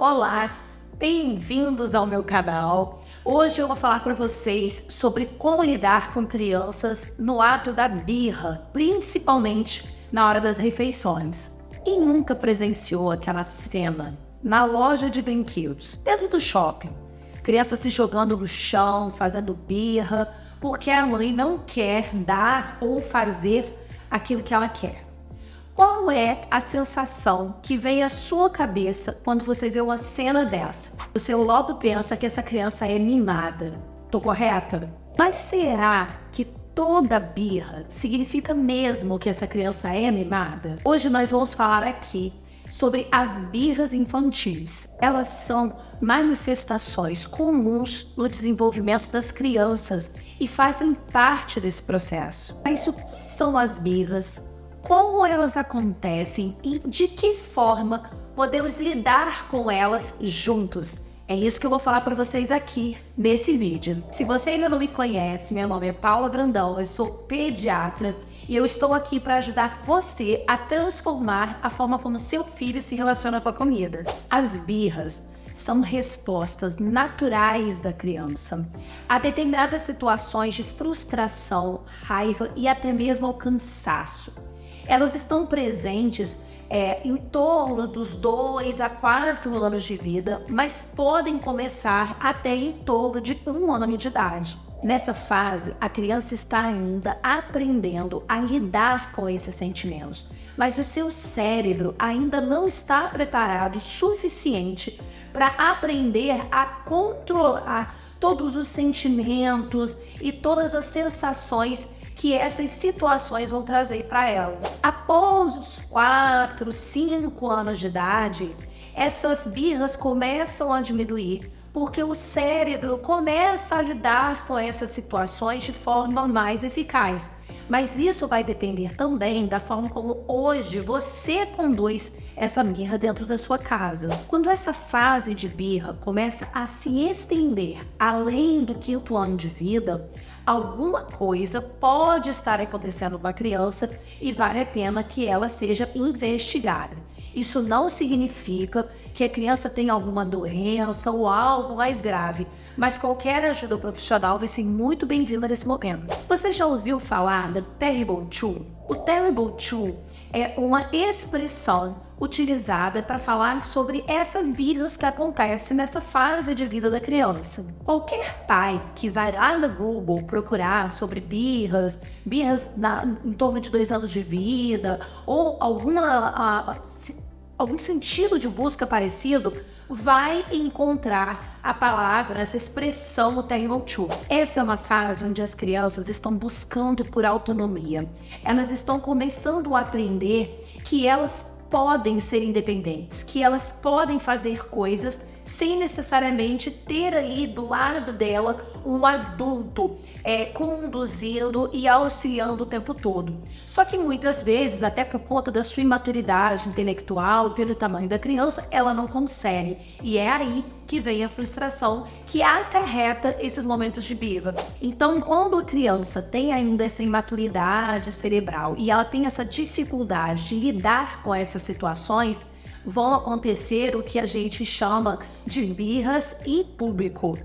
Olá, bem-vindos ao meu canal. Hoje eu vou falar para vocês sobre como lidar com crianças no ato da birra, principalmente na hora das refeições. Quem nunca presenciou aquela cena na loja de brinquedos, dentro do shopping? Criança se jogando no chão, fazendo birra, porque a mãe não quer dar ou fazer aquilo que ela quer. Qual é a sensação que vem à sua cabeça quando você vê uma cena dessa? Você logo pensa que essa criança é mimada. Tô correta? Mas será que toda birra significa mesmo que essa criança é mimada? Hoje nós vamos falar aqui sobre as birras infantis. Elas são manifestações comuns no desenvolvimento das crianças e fazem parte desse processo. Mas o que são as birras? Como elas acontecem e de que forma podemos lidar com elas juntos? É isso que eu vou falar para vocês aqui nesse vídeo. Se você ainda não me conhece, meu nome é Paula Brandão, eu sou pediatra e eu estou aqui para ajudar você a transformar a forma como seu filho se relaciona com a comida. As birras são respostas naturais da criança a determinadas situações de frustração, raiva e até mesmo ao cansaço. Elas estão presentes em torno dos 2 a 4 anos de vida, mas podem começar até em torno de 1 ano de idade. Nessa fase, a criança está ainda aprendendo a lidar com esses sentimentos, mas o seu cérebro ainda não está preparado o suficiente para aprender a controlar todos os sentimentos e todas as sensações que essas situações vão trazer para ela. Após os 4, 5 anos de idade, essas birras começam a diminuir, porque o cérebro começa a lidar com essas situações de forma mais eficaz. Mas isso vai depender também da forma como hoje você conduz essa birra dentro da sua casa. Quando essa fase de birra começa a se estender além do 5º ano de vida, alguma coisa pode estar acontecendo com a criança e vale a pena que ela seja investigada. Isso não significa que a criança tenha alguma doença ou algo mais grave, mas qualquer ajuda profissional vai ser muito bem-vinda nesse momento. Você já ouviu falar do Terrible Two? O Terrible Two é uma expressão utilizada para falar sobre essas birras que acontecem nessa fase de vida da criança. Qualquer pai que vai lá no Google procurar sobre birras em torno de 2 anos de vida ou algum sentido de busca parecido, vai encontrar a palavra, essa expressão Terrible Two. Essa é uma fase onde as crianças estão buscando por autonomia. Elas estão começando a aprender que elas podem ser independentes, que elas podem fazer coisas sem necessariamente ter ali do lado dela um adulto conduzindo e auxiliando o tempo todo. Só que muitas vezes, até por conta da sua imaturidade intelectual e pelo tamanho da criança, ela não consegue. E é aí que vem a frustração que acarreta esses momentos de birra. Então, quando a criança tem ainda essa imaturidade cerebral e ela tem essa dificuldade de lidar com essas situações, vão acontecer o que a gente chama de birras em público.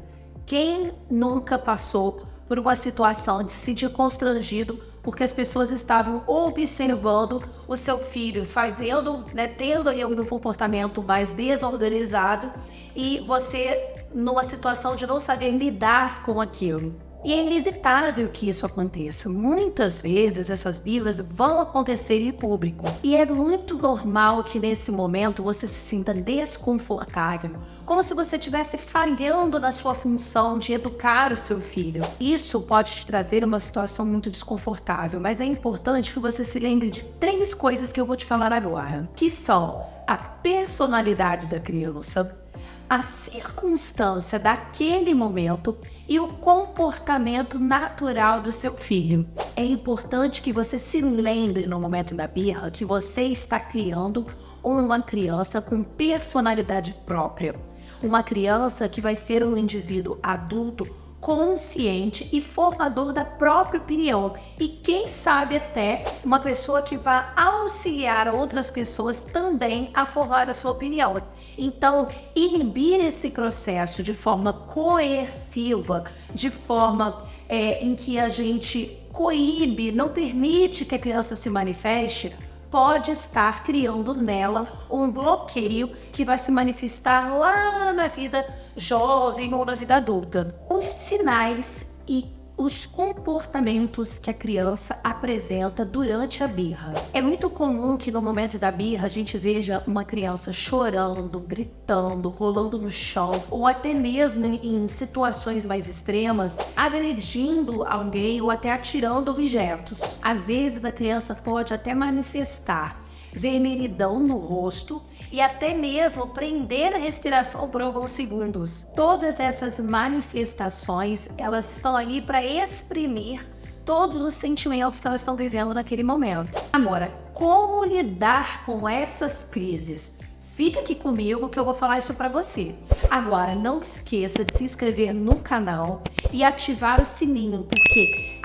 Quem nunca passou por uma situação de se sentir constrangido porque as pessoas estavam observando o seu filho fazendo, tendo ali um comportamento mais desorganizado e você numa situação de não saber lidar com aquilo? E é inevitável que isso aconteça. Muitas vezes essas birras vão acontecer em público. E é muito normal que nesse momento você se sinta desconfortável, como se você estivesse falhando na sua função de educar o seu filho. Isso pode te trazer uma situação muito desconfortável, mas é importante que você se lembre de 3 coisas que eu vou te falar agora, que são a personalidade da criança, a circunstância daquele momento e o comportamento natural do seu filho. É importante que você se lembre no momento da birra que você está criando uma criança com personalidade própria. Uma criança que vai ser um indivíduo adulto consciente e formador da própria opinião. E quem sabe até uma pessoa que vai auxiliar outras pessoas também a formar a sua opinião. Então, inibir esse processo de forma coerciva, de forma em que a gente coíbe, não permite que a criança se manifeste, pode estar criando nela um bloqueio que vai se manifestar lá na vida jovem ou na vida adulta. Os sinais e os comportamentos que a criança apresenta durante a birra. É muito comum que no momento da birra a gente veja uma criança chorando, gritando, rolando no chão, ou até mesmo em situações mais extremas, agredindo alguém ou até atirando objetos. Às vezes a criança pode até manifestar vermelhidão no rosto e até mesmo prender a respiração por alguns segundos. Todas essas manifestações, elas estão ali para exprimir todos os sentimentos que elas estão vivendo naquele momento. Agora, como lidar com essas crises? Fica aqui comigo que eu vou falar isso para você. Agora, não esqueça de se inscrever no canal e ativar o sininho, porque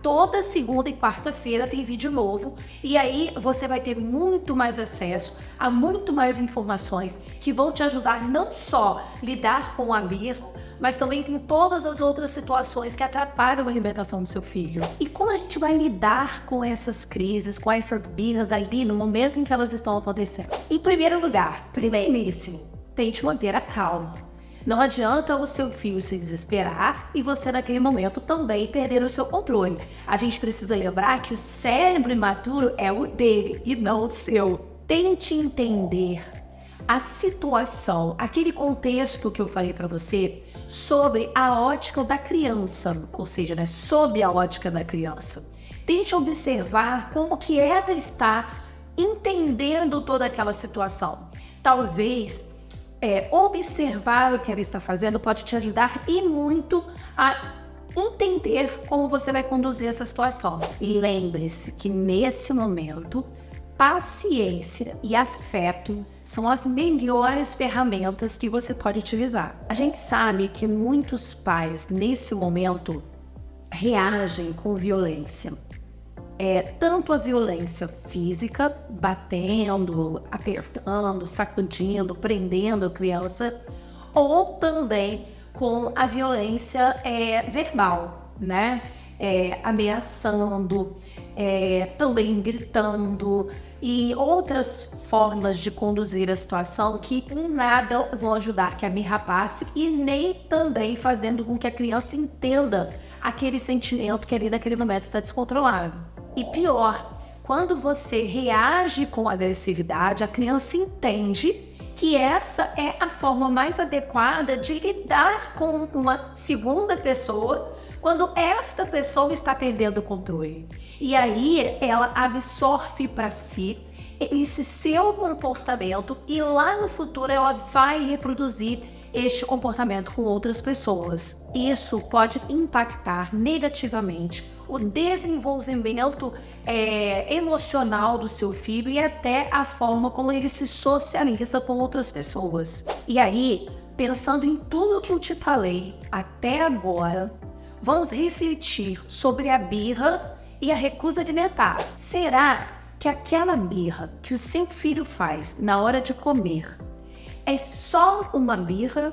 toda segunda e quarta-feira tem vídeo novo e aí você vai ter muito mais acesso a muito mais informações que vão te ajudar não só a lidar com a birra, mas também tem todas as outras situações que atrapalham a alimentação do seu filho. E como a gente vai lidar com essas crises, com essas birras ali no momento em que elas estão acontecendo? Em primeiro lugar, primeiríssimo, tente manter a calma. Não adianta o seu filho se desesperar e você naquele momento também perder o seu controle. A gente precisa lembrar que o cérebro imaturo é o dele e não o seu. Tente entender a situação, aquele contexto que eu falei para você, sobre a ótica da criança, ou seja, sob a ótica da criança. Tente observar como que ela está entendendo toda aquela situação. Talvez observar o que ela está fazendo pode te ajudar e muito a entender como você vai conduzir essa situação. E lembre-se que nesse momento, paciência e afeto são as melhores ferramentas que você pode utilizar. A gente sabe que muitos pais, nesse momento, reagem com violência. Tanto a violência física, batendo, apertando, sacudindo, prendendo a criança, ou também com a violência verbal, né? Ameaçando, também gritando e outras formas de conduzir a situação que em nada vão ajudar que a birra passe e nem também fazendo com que a criança entenda aquele sentimento que ali naquele momento está descontrolado. E pior, quando você reage com agressividade, a criança entende que essa é a forma mais adequada de lidar com uma segunda pessoa quando esta pessoa está perdendo o controle. E aí ela absorve para si esse seu comportamento e lá no futuro ela vai reproduzir este comportamento com outras pessoas. Isso pode impactar negativamente o desenvolvimento emocional do seu filho e até a forma como ele se socializa com outras pessoas. E aí, pensando em tudo que eu te falei até agora, vamos refletir sobre a birra e a recusa alimentar. Será que aquela birra que o seu filho faz na hora de comer é só uma birra?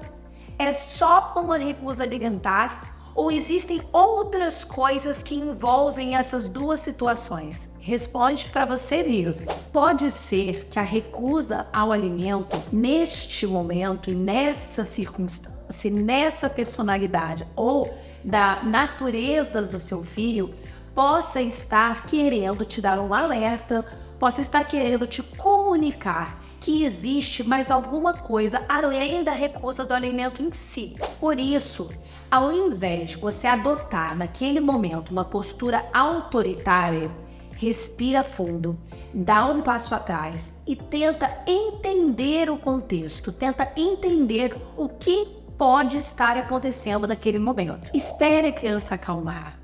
É só uma recusa alimentar? Ou existem outras coisas que envolvem essas duas situações? Responde para você mesmo. Pode ser que a recusa ao alimento, neste momento e nessa circunstância, nessa personalidade ou da natureza do seu filho, possa estar querendo te dar um alerta, possa estar querendo te comunicar que existe mais alguma coisa além da recusa do alimento em si. Por isso, ao invés de você adotar naquele momento uma postura autoritária, respira fundo, dá um passo atrás e tenta entender o contexto, tenta entender o que pode estar acontecendo naquele momento. Espere a criança acalmar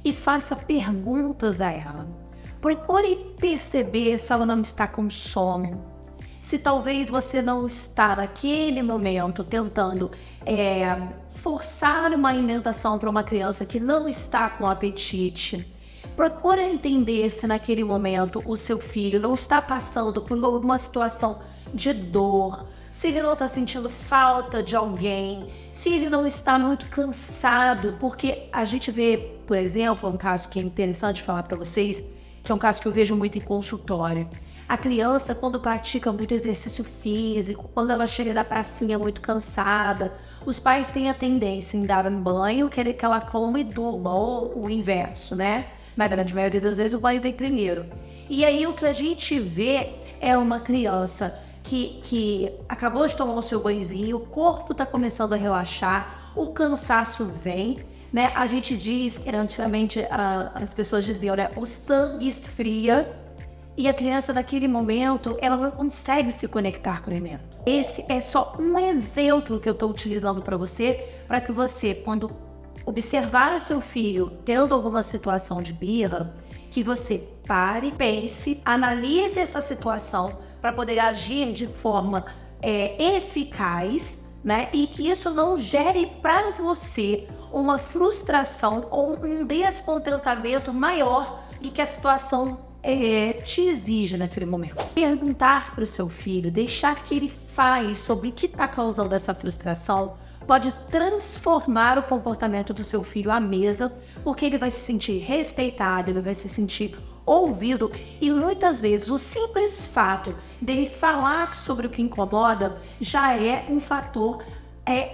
e faça perguntas a ela. Procure perceber se ela não está com sono, se talvez você não está naquele momento tentando forçar uma alimentação para uma criança que não está com apetite. Procura entender se naquele momento o seu filho não está passando por alguma situação de dor, se ele não está sentindo falta de alguém, se ele não está muito cansado, porque a gente vê, por exemplo, um caso que é interessante falar para vocês, que é um caso que eu vejo muito em consultório. A criança, quando pratica muito exercício físico, quando ela chega da pracinha muito cansada, os pais têm a tendência em dar um banho, querer que ela coma e durma, ou o inverso, né? Na grande maioria das vezes o banho vem primeiro. E aí o que a gente vê é uma criança que acabou de tomar o seu banhozinho, o corpo está começando a relaxar, o cansaço vem, né? A gente diz que antigamente as pessoas diziam, né? O sangue esfria e a criança naquele momento ela não consegue se conectar com o alimento. Esse é só um exemplo que eu estou utilizando para que você, quando observar o seu filho tendo alguma situação de birra, que você pare, pense, analise essa situação para poder agir de forma eficaz, né? E que isso não gere para você uma frustração ou um descontentamento maior do que a situação te exige naquele momento. Perguntar para o seu filho, deixar que ele fale sobre o que está causando essa frustração, pode transformar o comportamento do seu filho à mesa, porque ele vai se sentir respeitado, ele vai se sentir ouvido, e muitas vezes o simples fato dele falar sobre o que incomoda já é um fator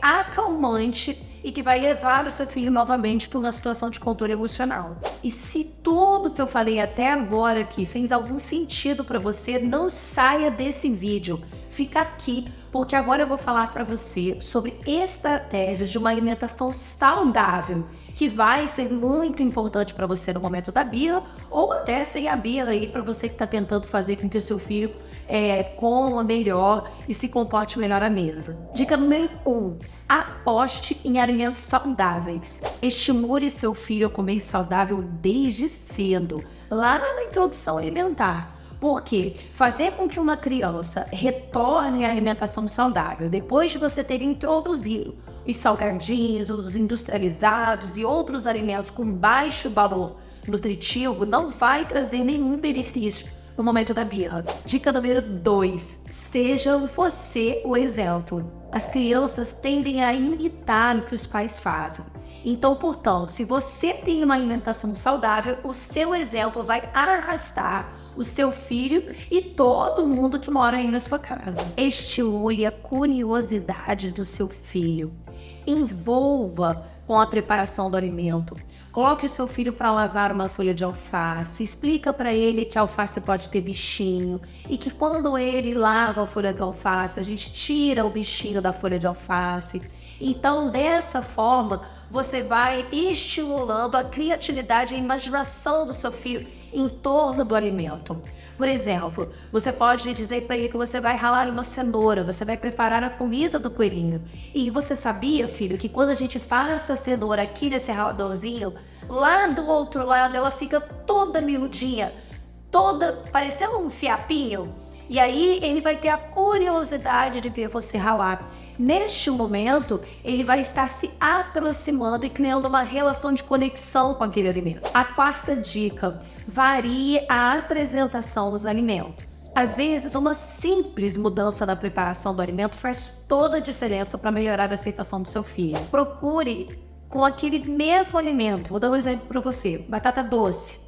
acalmante e que vai levar o seu filho novamente para uma situação de controle emocional. E se tudo que eu falei até agora aqui fez algum sentido para você, não saia desse vídeo. Fica aqui, porque agora eu vou falar para você sobre estratégias de uma alimentação saudável, que vai ser muito importante para você no momento da birra, ou até sem a birra aí, para você que está tentando fazer com que o seu filho coma melhor e se comporte melhor à mesa. Dica número 1. Aposte em alimentos saudáveis. Estimule seu filho a comer saudável desde cedo, lá na introdução alimentar. Porque fazer com que uma criança retorne à alimentação saudável depois de você ter introduzido os salgadinhos, os industrializados e outros alimentos com baixo valor nutritivo não vai trazer nenhum benefício no momento da birra. Dica número 2. Seja você o exemplo. As crianças tendem a imitar o que os pais fazem. Então, portanto, se você tem uma alimentação saudável, o seu exemplo vai arrastar o seu filho e todo mundo que mora aí na sua casa. Estimule a curiosidade do seu filho. Envolva com a preparação do alimento. Coloque o seu filho para lavar uma folha de alface. Explica para ele que a alface pode ter bichinho e que quando ele lava a folha de alface, a gente tira o bichinho da folha de alface. Então, dessa forma, você vai estimulando a criatividade e a imaginação do seu filho em torno do alimento. Por exemplo, você pode dizer para ele que você vai ralar uma cenoura, você vai preparar a comida do coelhinho. E você sabia, filho, que quando a gente passa a cenoura aqui nesse raladorzinho, lá do outro lado ela fica toda miudinha, toda parecendo um fiapinho? E aí ele vai ter a curiosidade de ver você ralar. Neste momento, ele vai estar se aproximando e criando uma relação de conexão com aquele alimento. A quarta dica: varie a apresentação dos alimentos. Às vezes, uma simples mudança na preparação do alimento faz toda a diferença para melhorar a aceitação do seu filho. Procure com aquele mesmo alimento. Vou dar um exemplo para você: batata doce.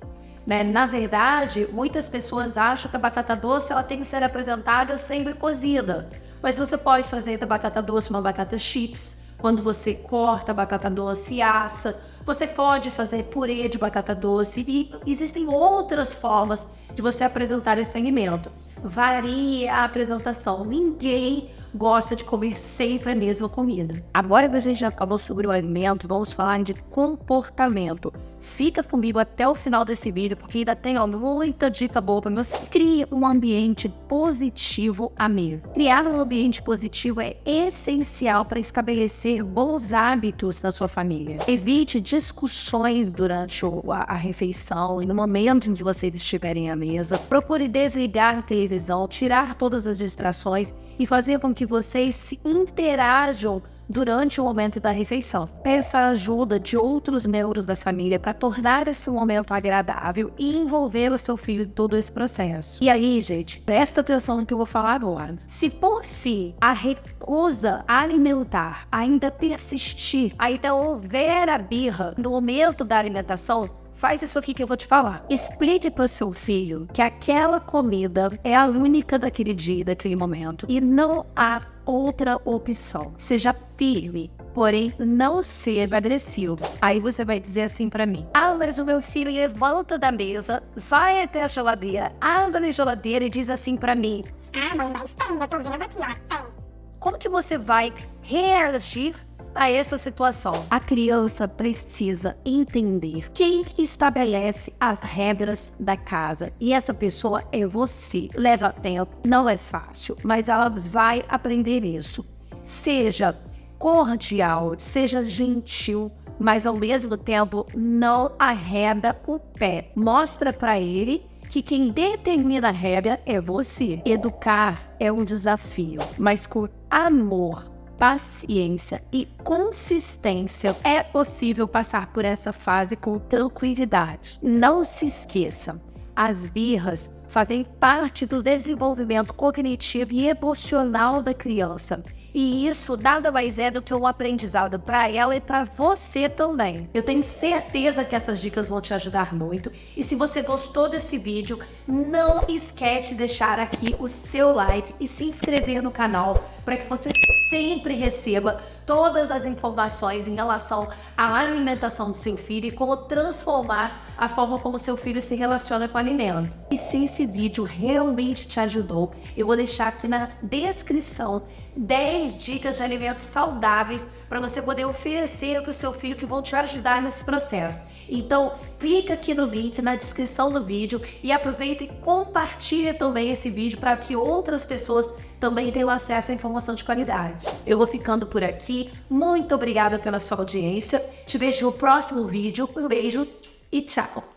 Na verdade, muitas pessoas acham que a batata doce ela tem que ser apresentada sempre cozida. Mas você pode fazer da batata doce uma batata chips. Quando você corta a batata doce e assa, você pode fazer purê de batata doce. E existem outras formas de você apresentar esse alimento. Varie a apresentação. Ninguém gosta de comer sempre a mesma comida. Agora que a gente já falou sobre o alimento, vamos falar de comportamento. Fica comigo até o final desse vídeo, porque ainda tem muita dica boa para você. Crie um ambiente positivo à mesa. Criar um ambiente positivo é essencial para estabelecer bons hábitos na sua família. Evite discussões durante a refeição e no momento em que vocês estiverem à mesa. Procure desligar a televisão, tirar todas as distrações e fazer com que vocês se interajam durante o momento da refeição. Peça a ajuda de outros membros da família para tornar esse momento agradável e envolver o seu filho em todo esse processo. E aí, gente, presta atenção no que eu vou falar agora. Se por fim a recusa alimentar ainda persistir, ainda houver a birra no momento da alimentação, faz isso aqui que eu vou te falar. Explique para o seu filho que aquela comida é a única daquele dia, daquele momento, e não há outra opção. Seja firme, porém não seja agressivo. Aí você vai dizer assim para mim: mas o meu filho levanta da mesa, vai até a geladeira, abre a geladeira e diz assim para mim: mãe, mas tem, eu tô vendo aqui, ó, tem. Como que você vai reagir a essa situação? A criança precisa entender quem estabelece as regras da casa. E essa pessoa é você. Leva tempo, não é fácil, mas ela vai aprender isso. Seja cordial, seja gentil, mas ao mesmo tempo não arreda o pé. Mostra para ele que quem determina a regra é você. Educar é um desafio, mas com amor, paciência e consistência é possível passar por essa fase com tranquilidade. Não se esqueça, as birras fazem parte do desenvolvimento cognitivo e emocional da criança. E isso nada mais é do que um aprendizado para ela e para você também. Eu tenho certeza que essas dicas vão te ajudar muito. E se você gostou desse vídeo, não esquece de deixar aqui o seu like e se inscrever no canal para que você sempre receba todas as informações em relação à alimentação do seu filho e como transformar a forma como seu filho se relaciona com o alimento. E se esse vídeo realmente te ajudou, eu vou deixar aqui na descrição 10 dicas de alimentos saudáveis para você poder oferecer para o seu filho que vão te ajudar nesse processo. Então, clica aqui no link na descrição do vídeo e aproveita e compartilha também esse vídeo para que outras pessoas também tenham acesso à informação de qualidade. Eu vou ficando por aqui. Muito obrigada pela sua audiência. Te vejo no próximo vídeo. Um beijo e tchau!